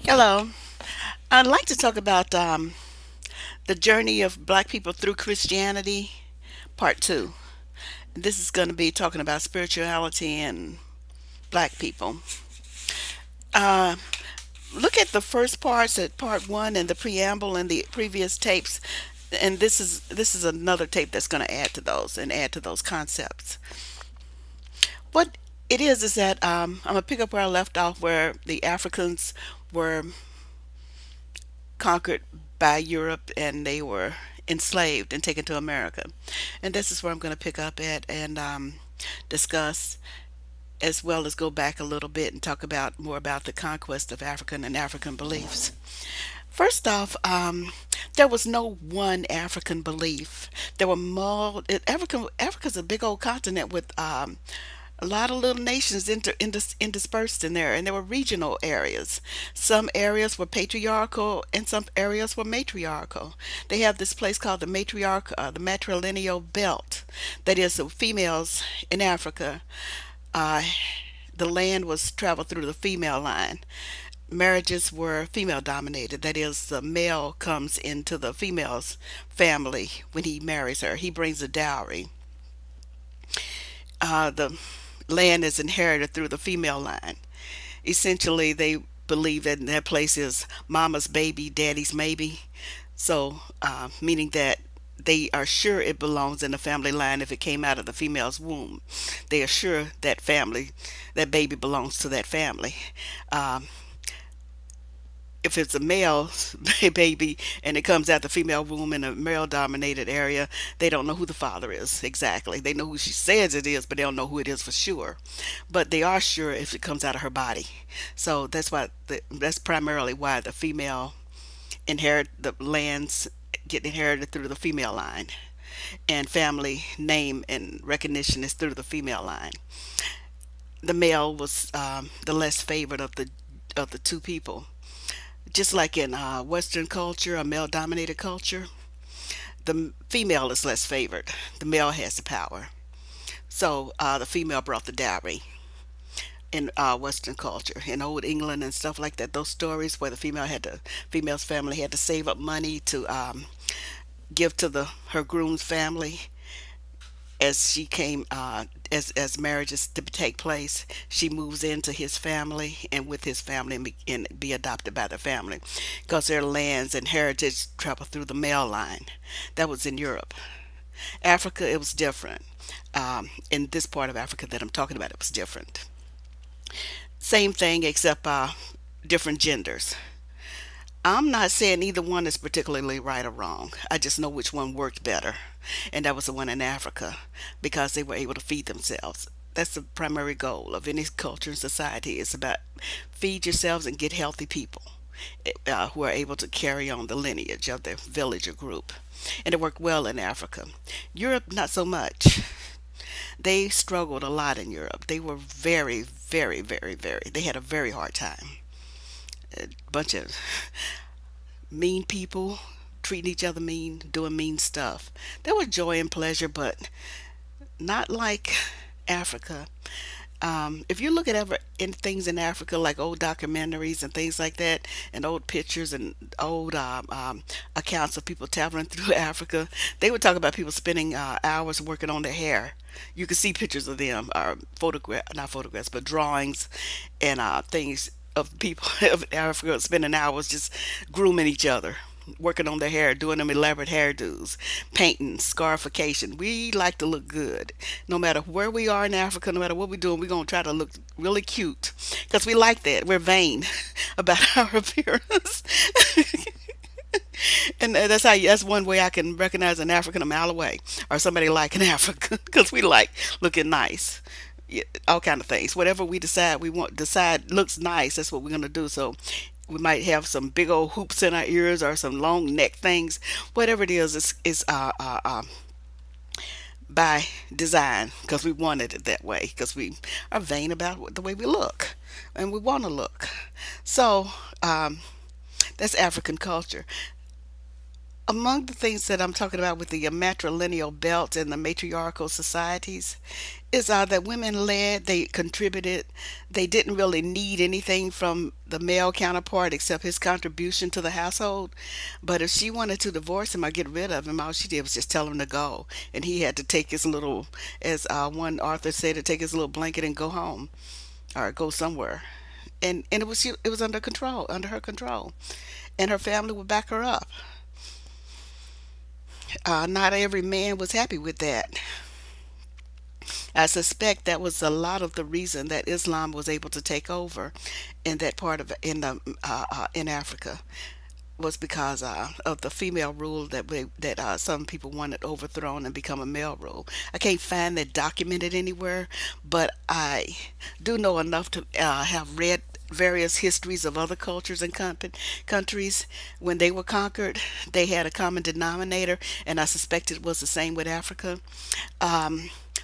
Hello. I'd like to talk about the journey of Black people through Christianity, part two. This is going to be talking about spirituality and Black people. Uh, Look at the first parts at part one and the preamble and the previous tapes, and this is another tape that's going to add to those and add to those concepts. What it is that I'm gonna pick up where I left off, where the Africans were conquered by Europe and they were enslaved and taken to America. And this is where I'm going to pick up at and discuss, as well as go back a little bit and talk about more about the conquest of African and African beliefs. First off, there was no one African belief. There were more. Africa's a big old continent with a lot of little nations interspersed in there, and there were regional areas. Some areas were patriarchal, and some areas were matriarchal. They have this place called the matrilineal belt. That is, the females in Africa. Uh, the land was traveled through the female line. Marriages were female dominated. That is, the male comes into the female's family when he marries her. He brings a dowry. The land is inherited through the female line. Essentially, they believe that that place is mama's baby, daddy's maybe. So, meaning that they are sure it belongs in the family line if it came out of the female's womb. They are sure that family, that baby belongs to that family. Um, if it's a male baby and it comes out the female womb in a male dominated area, they don't know who the father is exactly. They know who she says it is, but they don't know who it is for sure. But they are sure if it comes out of her body. So that's primarily why the female inherit the lands, get inherited through the female line, and family name and recognition is through the female line. The male was the less favored of the two people. Just like in Western culture, a male dominated culture, the female is less favored. The male has the power. So the female brought the dowry in Western culture. In old England and stuff like that, those stories where the female's family had to save up money to give to the her groom's family as she came as marriages to take place. She moves into his family and with his family and be adopted by the family because their lands and heritage travel through the male line. That was in Europe. Africa, it was different. In this part of Africa that I'm talking about, it was different. Same thing except different genders. I'm not saying either one is particularly right or wrong. I just know which one worked better. And that was the one in Africa because they were able to feed themselves. That's the primary goal of any culture and society. It's about feed yourselves and get healthy people who are able to carry on the lineage of their village or group. And it worked well in Africa. Europe, not so much. They struggled a lot in Europe. They were very, very, very, very, they had a very hard time. A bunch of mean people treating each other mean, doing mean stuff. There was joy and pleasure, but not like Africa. If you look at ever in things in Africa, like old documentaries and things like that, and old pictures and old accounts of people traveling through Africa, they would talk about people spending hours working on their hair. You can see pictures of them, photograph, not photographs, but drawings and things of people of Africa spending hours just grooming each other, working on their hair, doing them elaborate hairdos, painting, scarification. We like to look good. No matter where we are in Africa, no matter what we're doing, we're going to try to look really cute because we like that. We're vain about our appearance. And that's one way I can recognize an African a mile away or somebody like an African because we like looking nice. Yeah, all kind of things. Whatever we decide we want decide looks nice, that's what we're gonna do. So we might have some big old hoops in our ears or some long neck things. Whatever it is by design because we wanted it that way because we are vain about the way we look and we want to look. So that's African culture. Among the things that I'm talking about with the matrilineal belt and the matriarchal societies is that women led, they contributed, they didn't really need anything from the male counterpart except his contribution to the household. But if she wanted to divorce him or get rid of him, all she did was just tell him to go. And he had to take his little, as one author said, to take his little blanket and go home or go somewhere. And it was under control, under her control, and her family would back her up. Not every man was happy with that. I suspect that was a lot of the reason that Islam was able to take over in that part of in Africa, was because of the female rule that some people wanted overthrown and become a male rule. I can't find that documented anywhere, but I do know enough to have read various histories of other cultures and countries. When they were conquered, they had a common denominator, and I suspect it was the same with Africa.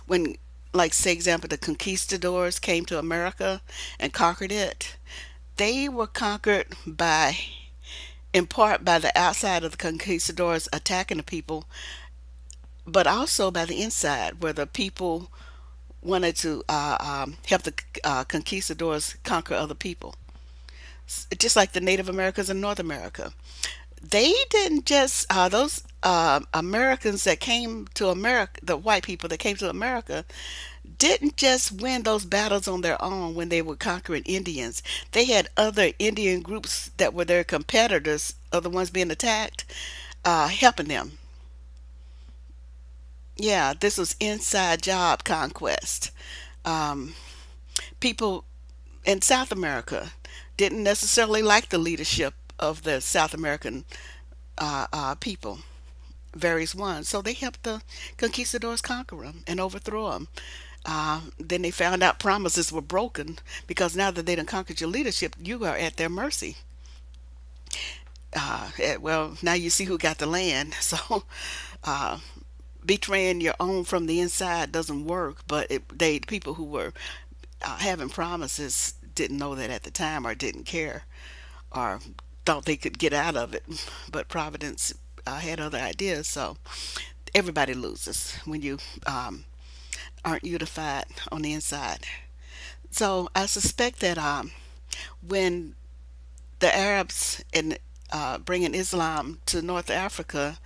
When, like, say example, the conquistadors came to America and conquered it, they were conquered by, in part, by the outside of the conquistadors attacking the people, but also by the inside, where the people wanted to help the conquistadors conquer other people. Just like the Native Americans in North America, they didn't just those Americans that came to America, the white people that came to America, didn't just win those battles on their own when they were conquering Indians. They had other Indian groups that were their competitors, of the ones being attacked, helping them. Yeah, this was inside job conquest. Um, People in South America didn't necessarily like the leadership of the South American people, various ones. So they helped the conquistadors conquer them and overthrow them. Then they found out promises were broken because now that they done conquered your leadership, you are at their mercy. Well, now you see who got the land. So uh, betraying your own from the inside doesn't work. But they people who were having promises didn't know that at the time, or didn't care, or thought they could get out of it. But Providence had other ideas. So everybody loses when you aren't unified on the inside. So I suspect that when the Arabs and bringing Islam to North Africa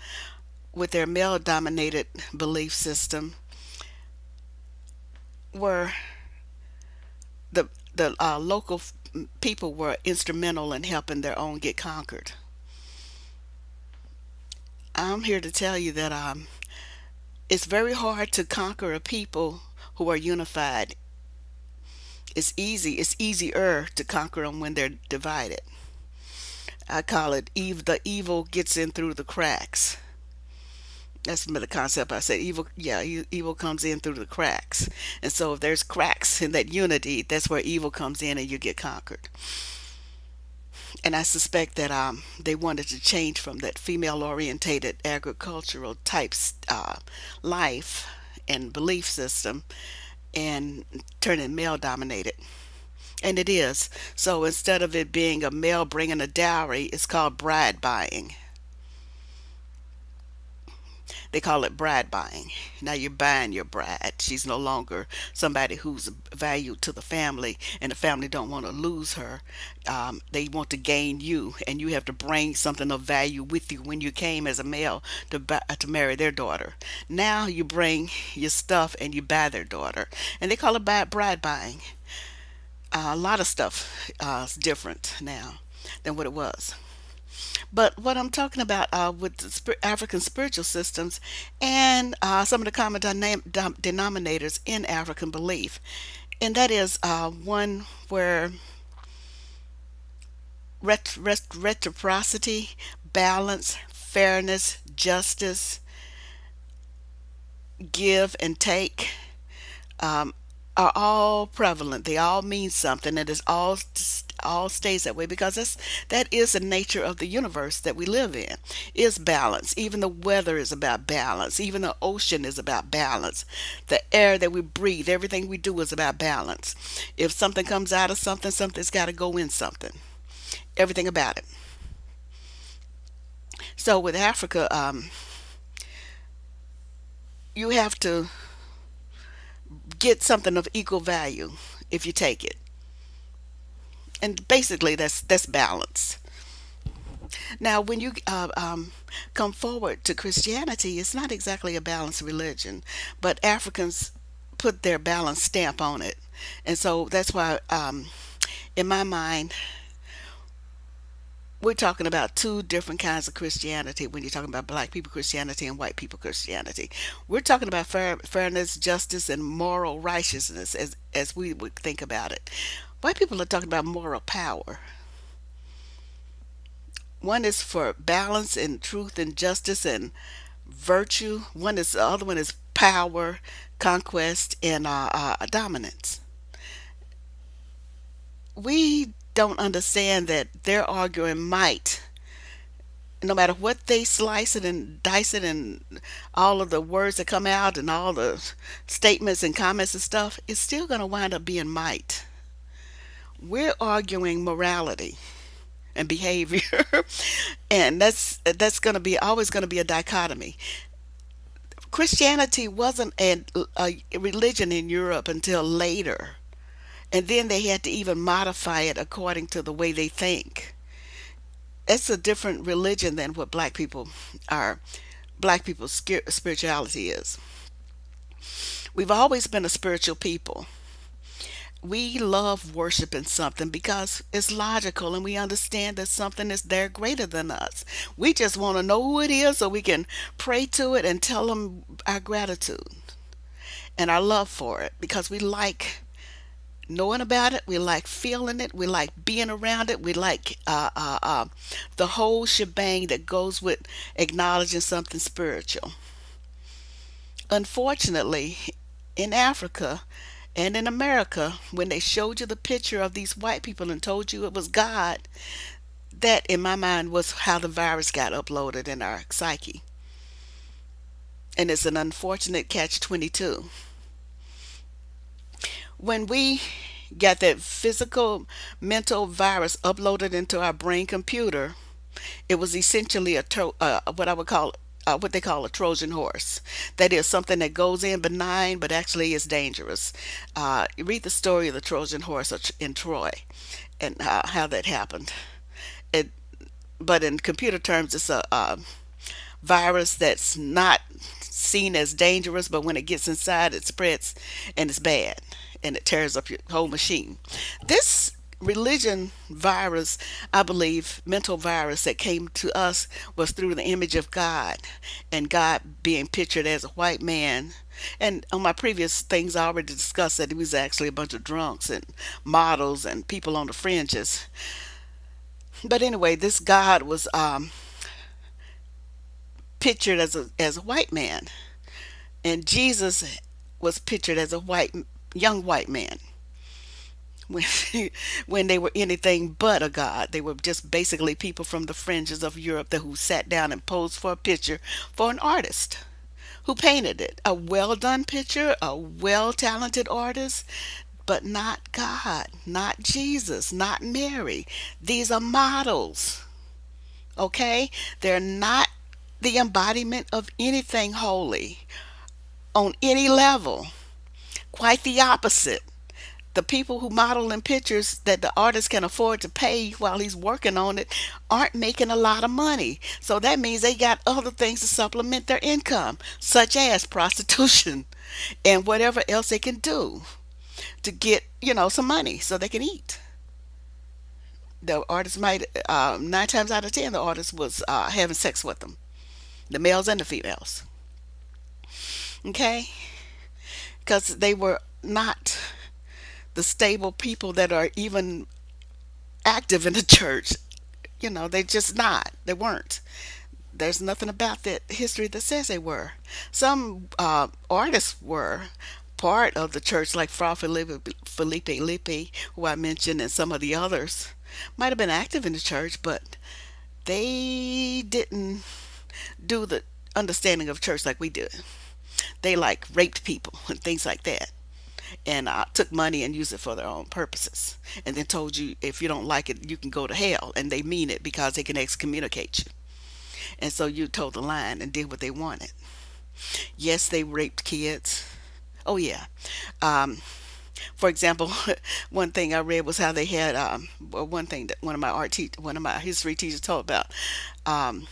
with their male-dominated belief system, were the local people were instrumental in helping their own get conquered. I'm here to tell you that it's very hard to conquer a people who are unified. It's easier to conquer them when they're divided. I call it the evil gets in through the cracks. That's the concept. I said evil, yeah, evil comes in through the cracks. And so if there's cracks in that unity, that's where evil comes in and you get conquered. And I suspect that they wanted to change from that female orientated agricultural types life and belief system and turn it male dominated. And it is. So instead of it being a male bringing a dowry, it's called bride buying. They call it bride buying. Now you're buying your bride. She's no longer somebody who's valued to the family, and the family don't want to lose her. They want to gain you, and you have to bring something of value with you when you came as a male to marry their daughter. Now you bring your stuff and you buy their daughter, and they call it bride buying. A lot of stuff is different now than what it was. But what I'm talking about with the African spiritual systems and some of the common denominators in African belief, and that is one where reciprocity, balance, fairness, justice, give and take um, are all prevalent. They all mean something, and it's all stays that way because that is the nature of the universe that we live in. Is balance. Even the weather is about balance. Even the ocean is about balance. The air that we breathe, everything we do is about balance. If something comes out of something, something's got to go in something. Everything about it. So with Africa, you have to get something of equal value if you take it, and basically that's balance. Now, when you come forward to Christianity, it's not exactly a balanced religion, but Africans put their balanced stamp on it, and so that's why, in my mind, we're talking about two different kinds of Christianity when you're talking about black people Christianity and white people Christianity. We're talking about fairness, justice, and moral righteousness as we would think about it. White people are talking about moral power. One is for balance and truth and justice and virtue. One is the other one is power, conquest, and dominance. We don't understand that they're arguing might. No matter what they slice it and dice it, and all of the words that come out and all the statements and comments and stuff, it's still going to wind up being might. We're arguing morality and behavior, and that's going to be always going to be a dichotomy. Christianity wasn't a religion in Europe until later, and then they had to even modify it according to the way they think. It's a different religion than what are. Black people's spirituality is. We've always been a spiritual people. We love worshiping something because it's logical and we understand that something is there greater than us. We just want to know who it is so we can pray to it and tell them our gratitude and our love for it, because we like knowing about it, we like feeling it, we like being around it, we like the whole shebang that goes with acknowledging something spiritual. Unfortunately, in Africa and in America, when they showed you the picture of these white people and told you it was God, that in my mind was how the virus got uploaded in our psyche. And it's an unfortunate catch 22. When we got that physical mental virus uploaded into our brain computer, it was essentially what I would call what they call a Trojan horse. That is something that goes in benign, but actually is dangerous. You read the story of the Trojan horse in Troy, and how that happened. It, but in computer terms, it's a virus that's not seen as dangerous, but when it gets inside, it spreads and it's bad and it tears up your whole machine. This religion virus, I believe, mental virus that came to us was through the image of God, and God being pictured as a white man. And on my previous things, I already discussed that he was actually a bunch of drunks and models and people on the fringes. But anyway, this God was pictured as a white man, and Jesus was pictured as a young white man. When, when they were anything but a god, they were just basically people from the fringes of Europe who sat down and posed for a picture for an artist who painted it. A well done picture, a well talented artist, but not God, not Jesus, not Mary. These are models, okay? They're not the embodiment of anything holy on any level. Quite the opposite. The people who model in pictures that the artist can afford to pay while he's working on it aren't making a lot of money. So that means they got other things to supplement their income, such as prostitution and whatever else they can do to get, some money so they can eat. The artist might, 9 times out of 10, the artist was having sex with them, the males and the females. Okay? Because they were not the stable people that are even active in the church. They just not. They weren't. There's nothing about that history that says they were. Some artists were part of the church, like Fra Felipe Lippi, who I mentioned, and some of the others might have been active in the church, but they didn't do the understanding of church like we do. They like raped people and things like that, and took money and used it for their own purposes, and then told you if you don't like it, you can go to hell, and they mean it because they can excommunicate you. And so you told the line and did what they wanted. Yes, they raped kids. Oh, yeah. Um, for example, one thing I read was how they had one thing that one of my history teachers told about um,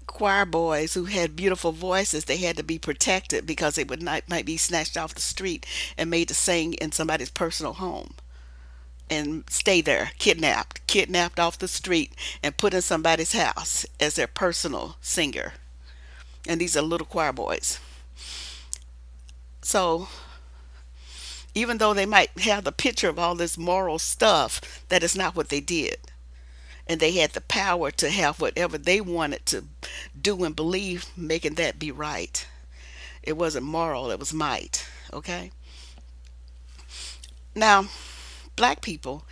choir boys who had beautiful voices. They had to be protected because they would not might be snatched off the street and made to sing in somebody's personal home and stay there, kidnapped off the street and put in somebody's house as their personal singer. And these are little choir boys. So even though they might have the picture of all this moral stuff, that is not what they did. And they had the power to have whatever they wanted to do and believe, making that be right. It wasn't moral, it was might. Okay? Now, black people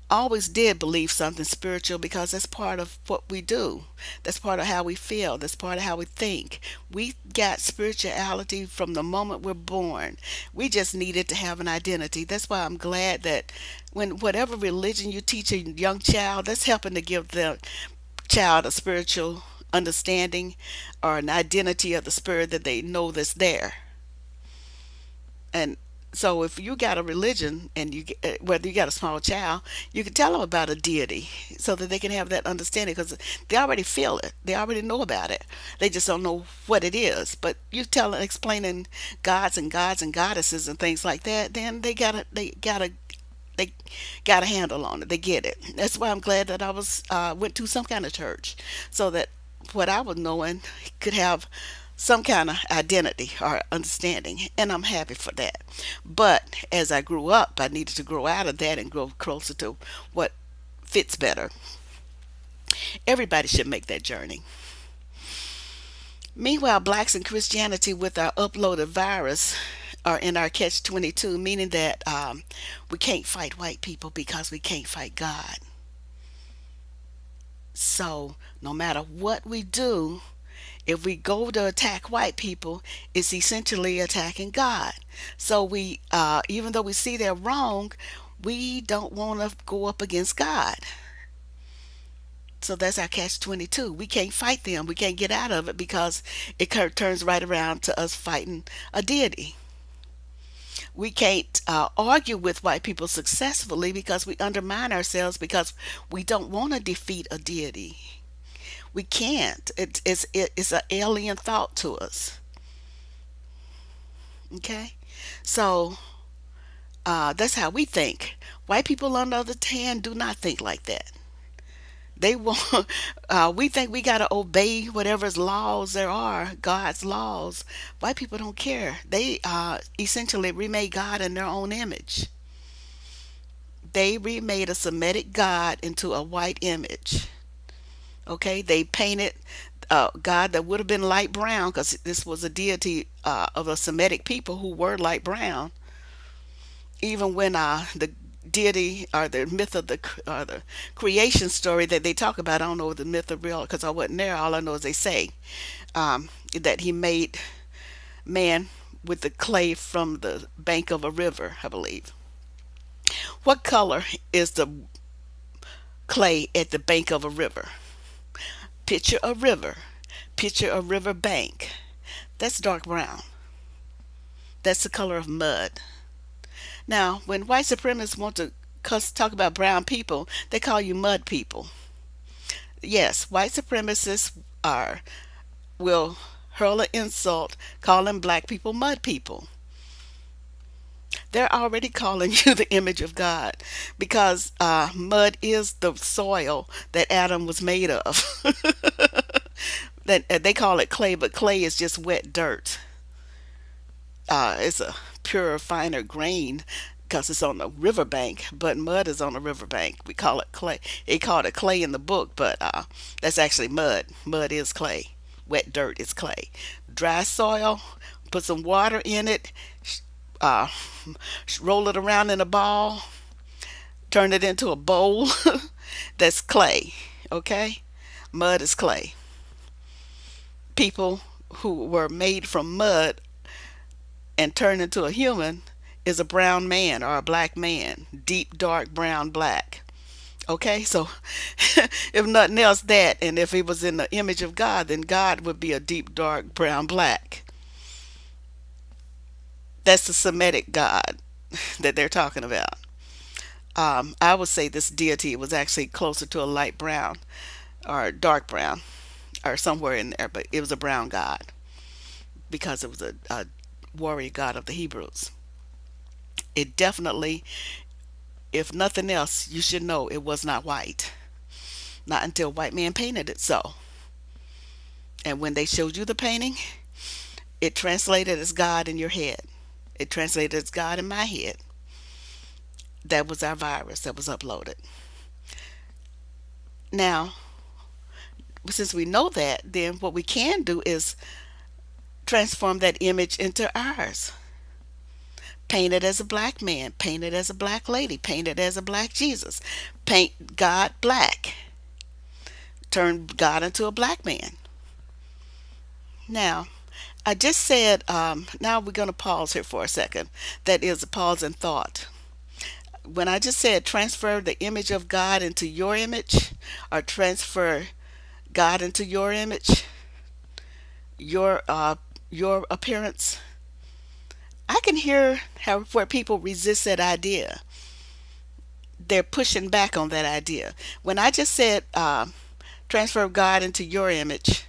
always did believe something spiritual because that's part of what we do. That's part of how we feel. That's part of how we think. We got spirituality from the moment we're born. We just needed to have an identity. That's why I'm glad that when whatever religion you teach a young child, that's helping to give the child a spiritual understanding or an identity of the spirit that they know that's there. And so if you got a religion and whether you got a small child, you can tell them about a deity so that they can have that understanding because they already feel it. They already know about it. They just don't know what it is. But you tell explaining gods and goddesses and things like that, then they got a handle on it. They get it. That's why I'm glad that I was went to some kind of church, so that what I was knowing could have some kind of identity or understanding, and I'm happy for that. But as I grew up, I needed to grow out of that and grow closer to what fits better. Everybody should make that journey. Meanwhile, blacks in Christianity with our uploaded virus are in our catch 22, meaning that we can't fight white people because we can't fight God. So, no matter what we do, if we go to attack white people, it's essentially attacking God. So even though we see they're wrong, we don't want to go up against God. So that's our catch 22. We can't fight them. We can't get out of it because it turns right around to us fighting a deity. We can't argue with white people successfully because we undermine ourselves because we don't want to defeat a deity. We can't. It's an alien thought to us. Okay? So that's how we think. White people, on the other hand, do not think like that. They want. We think we got to obey whatever laws there are, God's laws. White people don't care. They essentially remade God in their own image. They remade a Semitic God into a white image. Okay, they painted God that would have been light brown because this was a deity of a Semitic people who were light brown. Even when the deity or the myth of the creation story that they talk about, I don't know the myth of real because I wasn't there. All I know is they say that he made man with the clay from the bank of a river, I believe. What color is the clay at the bank of a river? Picture a river. Picture a river bank. That's dark brown. That's the color of mud. Now, when white supremacists want to talk about brown people, they call you mud people. Yes, white supremacists are will hurl an insult calling black people mud people. They're already calling you the image of God because mud is the soil that Adam was made of. That they call it clay, but clay is just wet dirt. It's a purer, finer grain because it's on the riverbank, but mud is on the riverbank. We call it clay. They called it clay in the book, but that's actually mud. Mud is clay. Wet dirt is clay. Dry soil, put some water in it, uh, roll it around in a ball, turn it into a bowl. That's clay. Okay? Mud is clay. People who were made from mud and turned into a human is a brown man or a black man, deep dark brown black, Okay, so if nothing else, that, and if he was in the image of God, then God would be a deep, dark, brown, black. That's the Semitic God that they're talking about. I would say this deity was actually closer to a light brown or dark brown or somewhere in there, but it was a brown God because it was a warrior God of the Hebrews. It definitely, if nothing else, you should know it was not white. Not until white man painted it so. And when they showed you the painting, it translated as God in your head. It translated as God in my head. That was our virus that was uploaded. Now, since we know that, then what we can do is transform that image into ours. Paint it as a black man, paint it as a black lady, paint it as a black Jesus. Paint God black. Turn God into a black man. Now, I just said, now we're going to pause here for a second. That is a pause in thought. When I just said transfer the image of God into your image, or transfer God into your image, your uh, your appearance, I can hear how where people resist that idea. They're pushing back on that idea. When I just said transfer God into your image,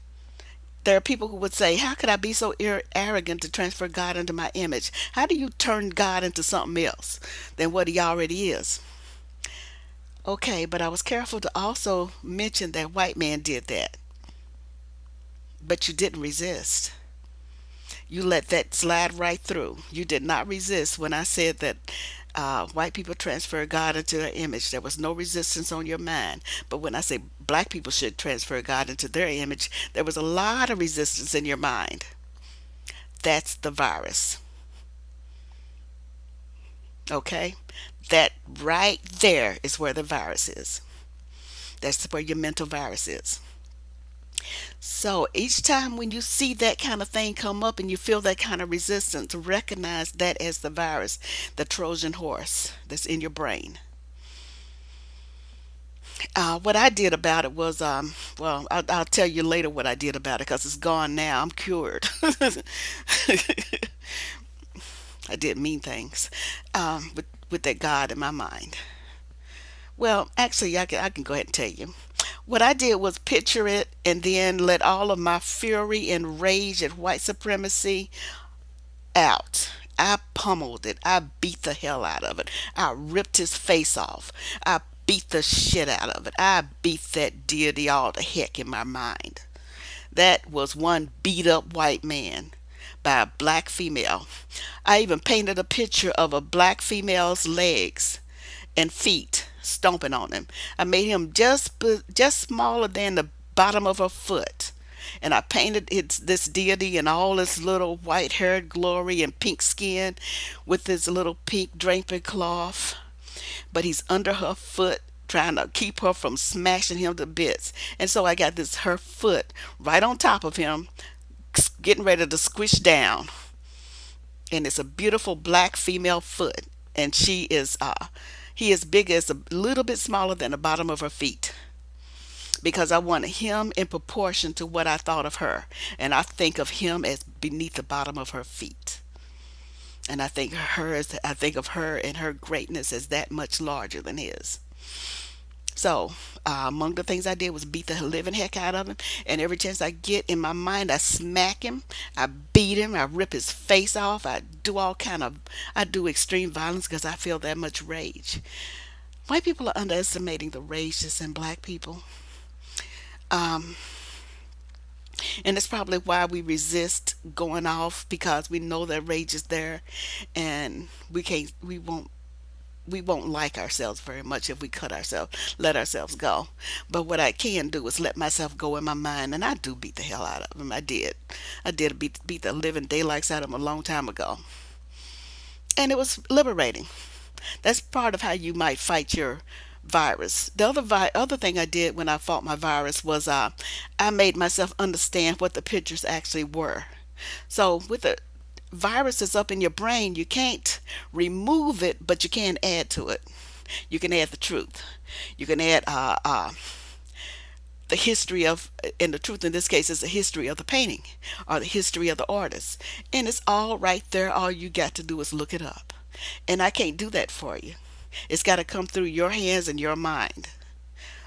there are people who would say, "How could I be so arrogant to transfer God into my image? How do you turn God into something else than what He already is?" Okay, but I was careful to also mention that white man did that, but you didn't resist. You let that slide right through. You did not resist when I said that white people transfer God into their image. There was no resistance on your mind. But when I say black people should transfer God into their image, there was a lot of resistance in your mind. That's the virus. Okay? That right there is where the virus is. That's where your mental virus is. So each time when you see that kind of thing come up and you feel that kind of resistance, recognize that as the virus, the Trojan horse that's in your brain. What I did about it was, well, I'll tell you later what I did about it because it's gone now. I'm cured. I did mean things with that God in my mind. Well, actually, I can go ahead and tell you. What I did was picture it and then let all of my fury and rage at white supremacy out. I pummeled it. I beat the hell out of it. I ripped his face off. I beat the shit out of it. I beat that deity all to heck in my mind. That was one beat up white man by a black female. I even painted a picture of a black female's legs and feet stomping on him. I made him just smaller than the bottom of her foot. And I painted this deity in all his little white haired glory and pink skin with his little pink draping cloth. But he's under her foot trying to keep her from smashing him to bits. And so I got this her foot right on top of him, getting ready to squish down. And it's a beautiful black female foot. And he is big as a little bit smaller than the bottom of her feet because I wanted him in proportion to what I thought of her. And I think of him as beneath the bottom of her feet. And I think of her and her greatness as that much larger than his. So, among the things I did was beat the living heck out of him. And every chance I get in my mind, I smack him, I beat him, I rip his face off, I do extreme violence because I feel that much rage. White people are underestimating the rage that's in black people. Um, and it's probably why we resist going off because we know that rage is there and we won't like ourselves very much if we let ourselves go. But what I can do is let myself go in my mind, and I do beat the hell out of him. I did beat the living daylights out of him a long time ago, and it was liberating. That's part of how you might fight your virus. The other thing I did when I fought my virus was I made myself understand what the pictures actually were. So with the virus that's up in your brain, you can't remove it, but you can add to it. You can add the truth. You can add the history of, and the truth in this case is the history of the painting or the history of the artist. And it's all right there. All you got to do is look it up. And I can't do that for you. It's got to come through your hands and your mind.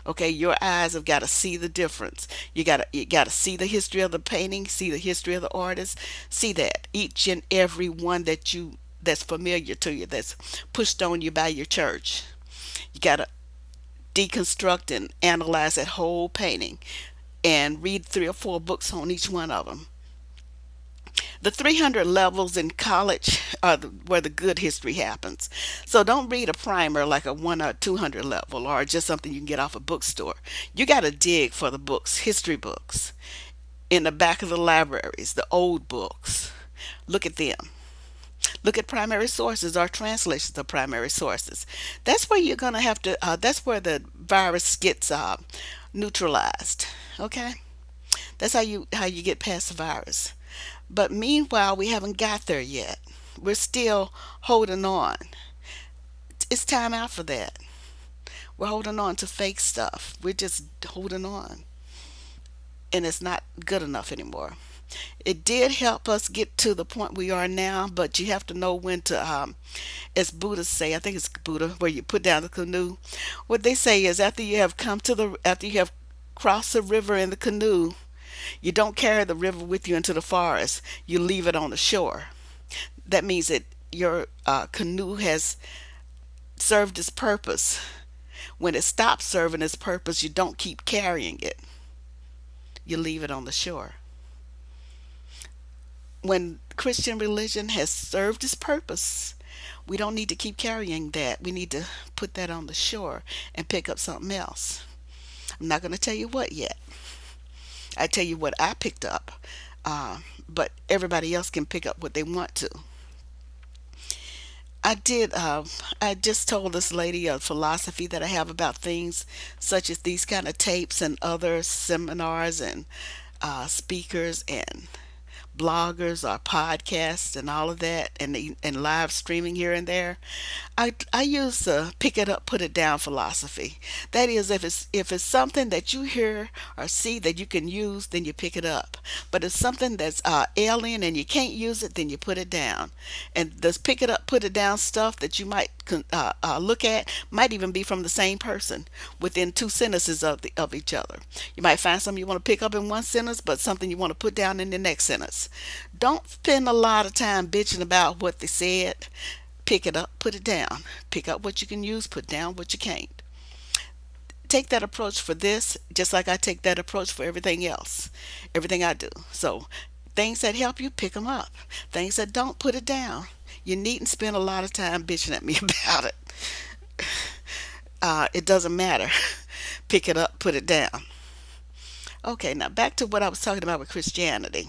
Okay, your eyes have got to see the difference. You got to see the history of the painting, see the history of the artist, see that each and every one that's familiar to you, that's pushed on you by your church. You got to deconstruct and analyze that whole painting and read 3 or 4 books on each one of them. The 300 levels in college are where the good history happens. So don't read a primer like a 1 or 200 level or just something you can get off a bookstore. You got to dig for the books, history books, in the back of the libraries, the old books. Look at them. Look at primary sources or translations of primary sources. That's where you're going to have to, that's where the virus gets neutralized. Okay? That's how you get past the virus. But meanwhile, we haven't got there yet. We're still holding on. It's time out for that. We're holding on to fake stuff. We're just holding on. And it's not good enough anymore. It did help us get to the point we are now, but you have to know when to, as Buddha say, I think it's Buddha, where you put down the canoe. What they say is after you have crossed the river in the canoe, you don't carry the river with you into the forest. You leave it on the shore. That means that your canoe has served its purpose. When it stops serving its purpose, you don't keep carrying it. You leave it on the shore. When Christian religion has served its purpose, we don't need to keep carrying that. We need to put that on the shore and pick up something else. I'm not going to tell you what yet. I tell you what I picked up, uh, but everybody else can pick up what they want to. I did. I just told this lady a philosophy that I have about things such as these kind of tapes and other seminars and speakers and bloggers or podcasts and all of that and live streaming here and there. I use the pick it up, put it down philosophy. That is, if it's something that you hear or see that you can use, then you pick it up. But if something that's alien and you can't use it, then you put it down. And this pick it up, put it down stuff that you might look at might even be from the same person within 2 sentences of each other. You might find something you want to pick up in one sentence, but something you want to put down in the next sentence. Don't spend a lot of time bitching about what they said. Pick it up, put it down. Pick up what you can use, put down what you can't. Take that approach for this, just like I take that approach for everything else, everything I do. So, things that help you, pick them up. Things that don't, put it down. You needn't spend a lot of time bitching at me about it. It doesn't matter. Pick it up, put it down. Okay, now back to what I was talking about with Christianity.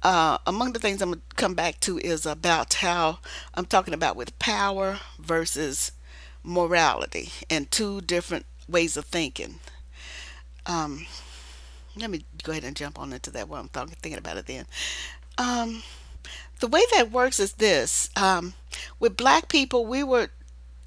Among the things I'm going to come back to is about how I'm talking about with power versus morality and two different ways of thinking. Um, Let me go ahead and jump on into that while I'm thinking about it then. Um, the way that works is this. With black people, we were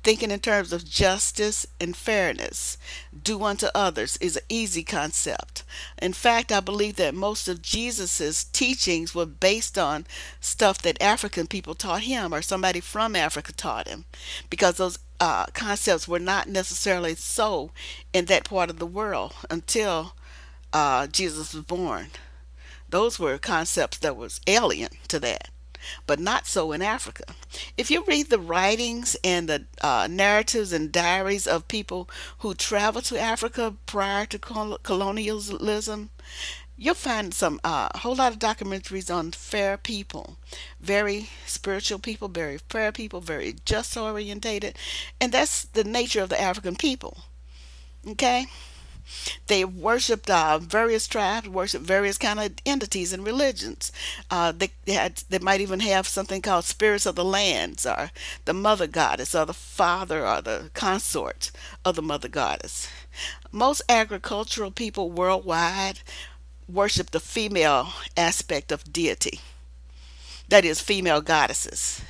thinking in terms of justice and fairness. Do unto others is an easy concept. In fact, I believe that most of Jesus's teachings were based on stuff that African people taught him or somebody from Africa taught him, because those concepts were not necessarily so in that part of the world until Jesus was born. Those were concepts that was alien to that, but not so in Africa. If you read the writings and the narratives and diaries of people who traveled to Africa prior to colonialism, you'll find some a whole lot of documentaries on fair people, very spiritual people, very fair people, very just orientated, and that's the nature of the African people. Okay, they worshipped various tribes, worshipped various kind of entities and religions. They might even have something called spirits of the lands, or the mother goddess, or the father, or the consort of the mother goddess. Most agricultural people worldwide worship the female aspect of deity, that is, female goddesses.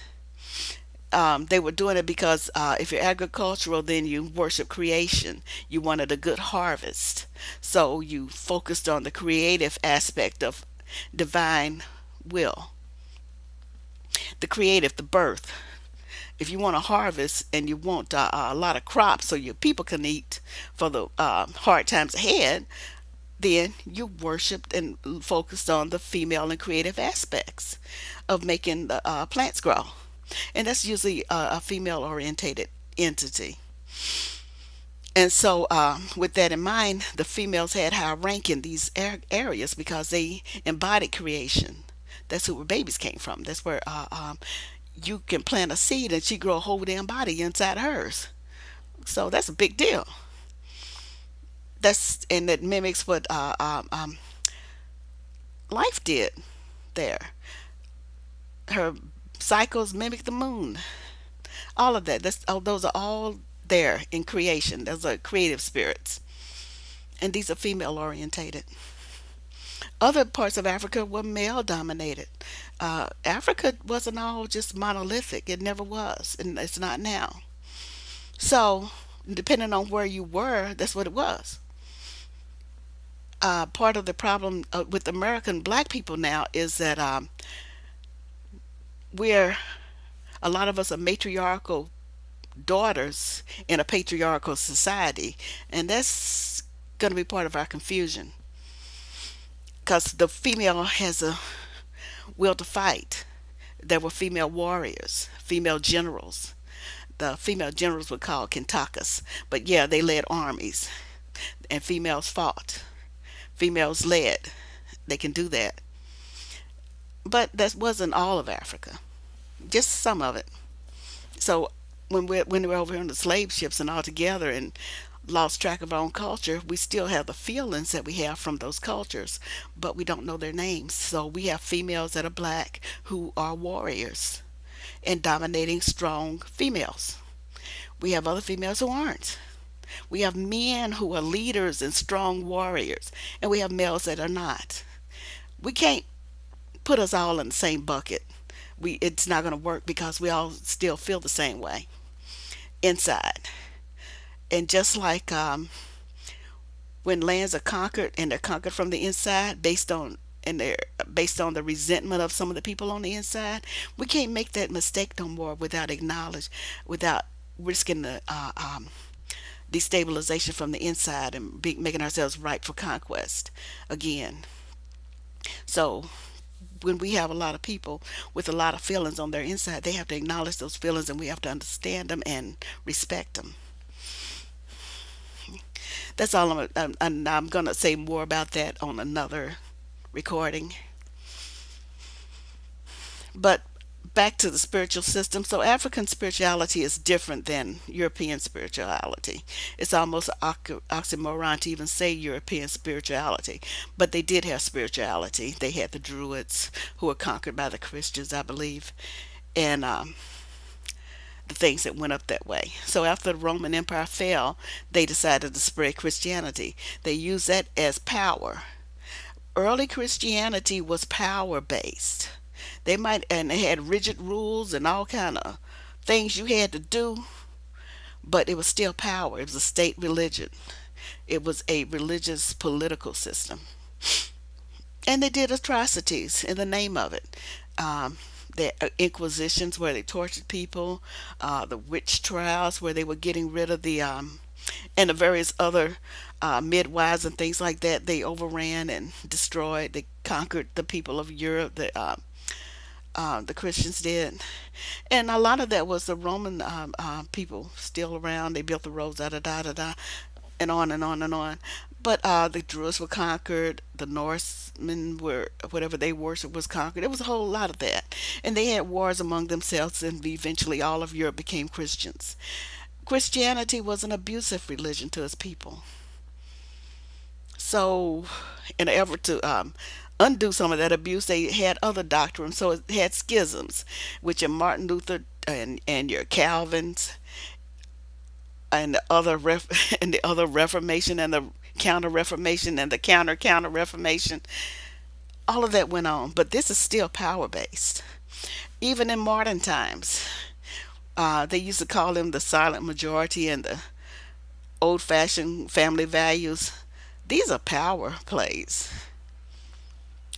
They were doing it because if you're agricultural, then you worship creation. You wanted a good harvest. So you focused on the creative aspect of divine will, the creative, the birth. If you want a harvest and you want a lot of crops so your people can eat for the hard times ahead, then you worshiped and focused on the female and creative aspects of making the plants grow. And that's usually a female orientated entity. And so, with that in mind, the females had high rank in these areas because they embodied creation. That's where babies came from. That's where you can plant a seed and she grow a whole damn body inside hers. So that's a big deal. That's and that mimics what life did there. Her cycles mimic the moon. All of that. Those are all there in creation. Those are creative spirits, and these are female orientated. Other parts of Africa were male dominated. Africa wasn't all just monolithic. It never was, and it's not now. So, depending on where you were, that's what it was. Part of the problem with American black people now is that we're a lot of us are matriarchal daughters in a patriarchal society, and that's going to be part of our confusion because the female has a will to fight. There were female warriors, female generals. The female generals were called Kentakas, but yeah, they led armies, and females fought. Females led. They can do that, but that wasn't all of Africa. Just some of it. So when we're over here on the slave ships and all together and lost track of our own culture, we still have the feelings that we have from those cultures, but we don't know their names. So we have females that are black who are warriors and dominating strong females. We have other females who aren't. We have men who are leaders and strong warriors, and we have males that are not. We can't put us all in the same bucket. It's not going to work because we all still feel the same way inside. And just like when lands are conquered and they're conquered from the inside based on the resentment of some of the people on the inside, we can't make that mistake no more without risking the destabilization from the inside and making ourselves ripe for conquest again. So when we have a lot of people with a lot of feelings on their inside, they have to acknowledge those feelings and we have to understand them and respect them. That's all I'm going to say more about that on another recording. But back to the spiritual system. So African spirituality is different than European spirituality. It's almost an oxymoron to even say European spirituality, but they did have spirituality. They had the Druids who were conquered by the Christians, I believe, and the things that went up that way. So after the Roman Empire fell, they decided to spread Christianity. They used that as power. Early Christianity was power based. They had rigid rules and all kind of things you had to do, but it was still power. It was a state religion. It was a religious political system, and they did atrocities in the name of it. The inquisitions where they tortured people, the witch trials where they were getting rid of and the various other midwives and things like that. They overran and destroyed. They conquered the people of Europe. The Christians did, and a lot of that was the Roman people still around. They built the roads, da da da da da, and on and on and on. But the Druids were conquered. The Norsemen were whatever they worshipped was conquered. There was a whole lot of that, and they had wars among themselves, and eventually all of Europe became Christians. Christianity was an abusive religion to its people. So, in an effort to undo some of that abuse, they had other doctrines. So it had schisms, which are Martin Luther and your Calvins and the other and the other Reformation and the Counter Reformation and the Counter Reformation. All of that went on, but this is still power based. Even in modern times, They used to call them the silent majority and the old fashioned family values. These are power plays.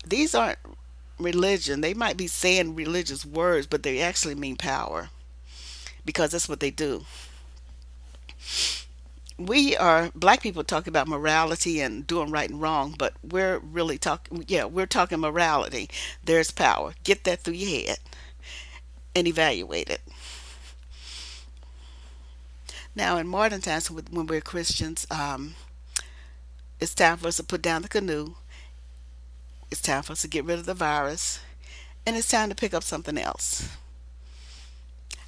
These aren't religion. They might be saying religious words, but they actually mean power because that's what they do. We are black people talking about morality and doing right and wrong, but we're really talking, yeah, we're talking morality. There's power. Get that through your head and evaluate it. Now, in modern times, when we're Christians, it's time for us to put down the canoe. It's time for us to get rid of the virus, and it's time to pick up something else.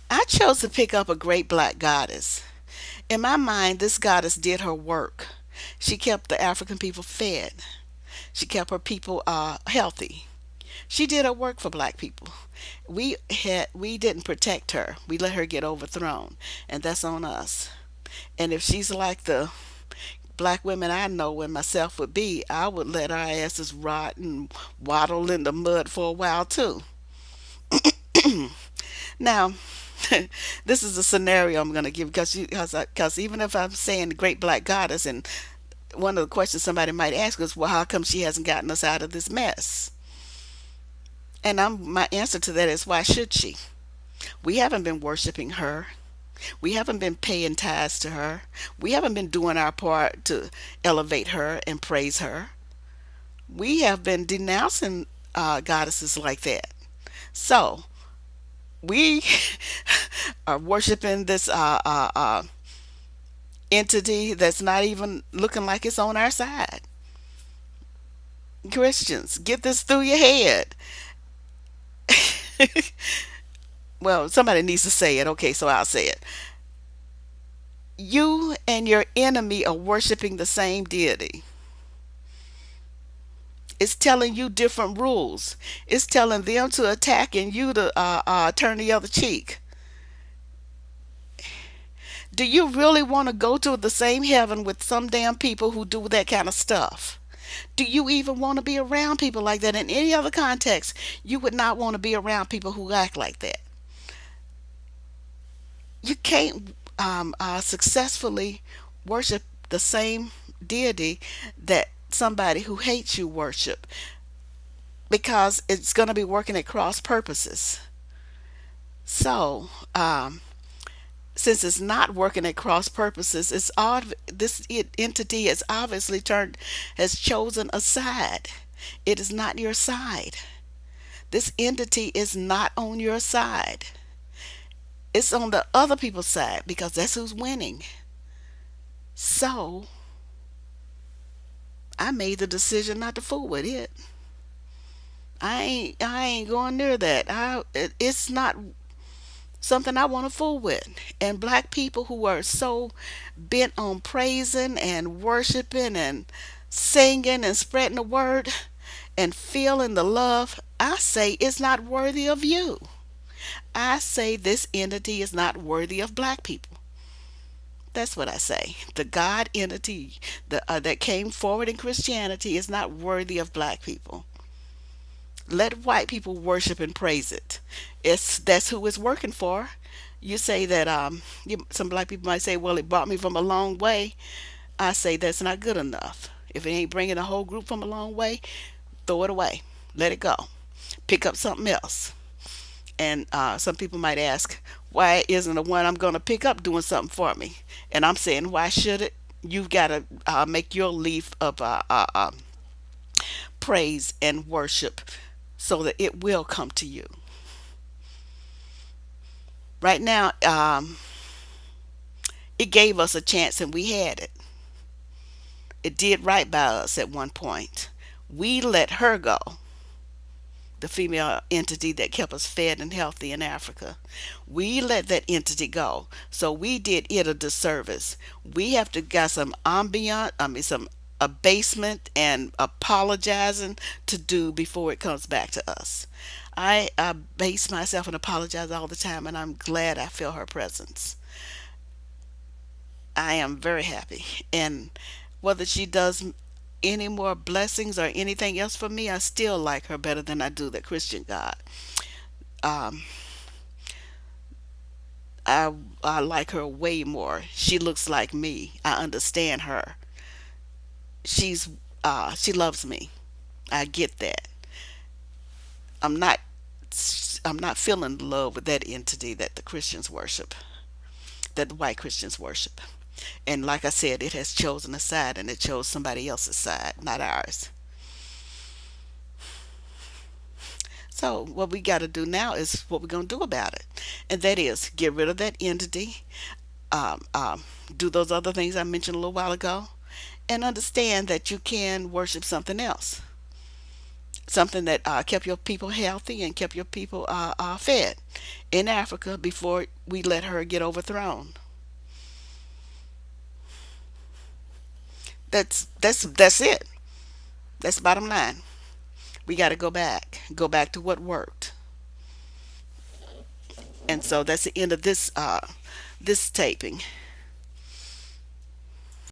I chose to pick up a great black goddess. In my mind, this goddess did her work. She kept the African people fed. She kept her people healthy. She did her work for black people. We didn't protect her. We let her get overthrown, and that's on us. And if she's like the black women I know and myself would be, I would let our asses rot and waddle in the mud for a while too. Now, this is a scenario I'm going to give because even if I'm saying great black goddess, and one of the questions somebody might ask is, well, how come she hasn't gotten us out of this mess? And my answer to that is, why should she? We haven't been worshiping her. We haven't been paying tithes to her. We haven't been doing our part to elevate her and praise her. We have been denouncing goddesses like that. So we are worshiping this entity that's not even looking like it's on our side. Christians, get this through your head. Well, somebody needs to say it. Okay, so I'll say it. You and your enemy are worshiping the same deity. It's telling you different rules. It's telling them to attack and you to turn the other cheek. Do you really want to go to the same heaven with some damn people who do that kind of stuff? Do you even want to be around people like that? In any other context, you would not want to be around people who act like that. You can't successfully worship the same deity that somebody who hates you worship, because it's going to be working at cross purposes. So, since it's not working at cross purposes, entity has obviously has chosen a side. It is not your side. This entity is not on your side. It's on the other people's side because that's who's winning. So I made the decision not to fool with it. I ain't going near that. It's not something I want to fool with. And black people who are so bent on praising and worshiping and singing and spreading the word and feeling the love, I say it's not worthy of you. I say this entity is not worthy of black people. That's what I say. The God entity that came forward in Christianity is not worthy of black people. Let white people worship and praise it. That's who it's working for. You say that some black people might say, well, it brought me from a long way. I say that's not good enough. If it ain't bringing a whole group from a long way, throw it away. Let it go. Pick up something else. And some people might ask, why isn't the one I'm going to pick up doing something for me? And I'm saying, why should it? You've got to make your leaf of praise and worship so that it will come to you. Right now, it gave us a chance and we had it. It did right by us at one point. We let her go, the female entity that kept us fed and healthy in Africa. We let that entity go. So we did it a disservice. We have to got some some abasement and apologizing to do before it comes back to us. I abase myself and apologize all the time, and I'm glad I feel her presence. I am very happy. And whether she does any more blessings or anything else for me, I still like her better than I do the Christian God. Um, I like her way more. She looks like me. I understand her. She's she loves me. I get that. I'm not I'm not feeling love with that entity that the Christians worship, that the white Christians worship. And like I said, it has chosen a side, and it chose somebody else's side, not ours. So what we got to do now is what we're going to do about it, and that is get rid of that entity. Um, um, do those other things I mentioned a little while ago, and understand that you can worship something else, something that kept your people healthy and kept your people fed in Africa before we let her get overthrown. That's it. That's the bottom line. We got to go back to what worked. And so that's the end of this taping.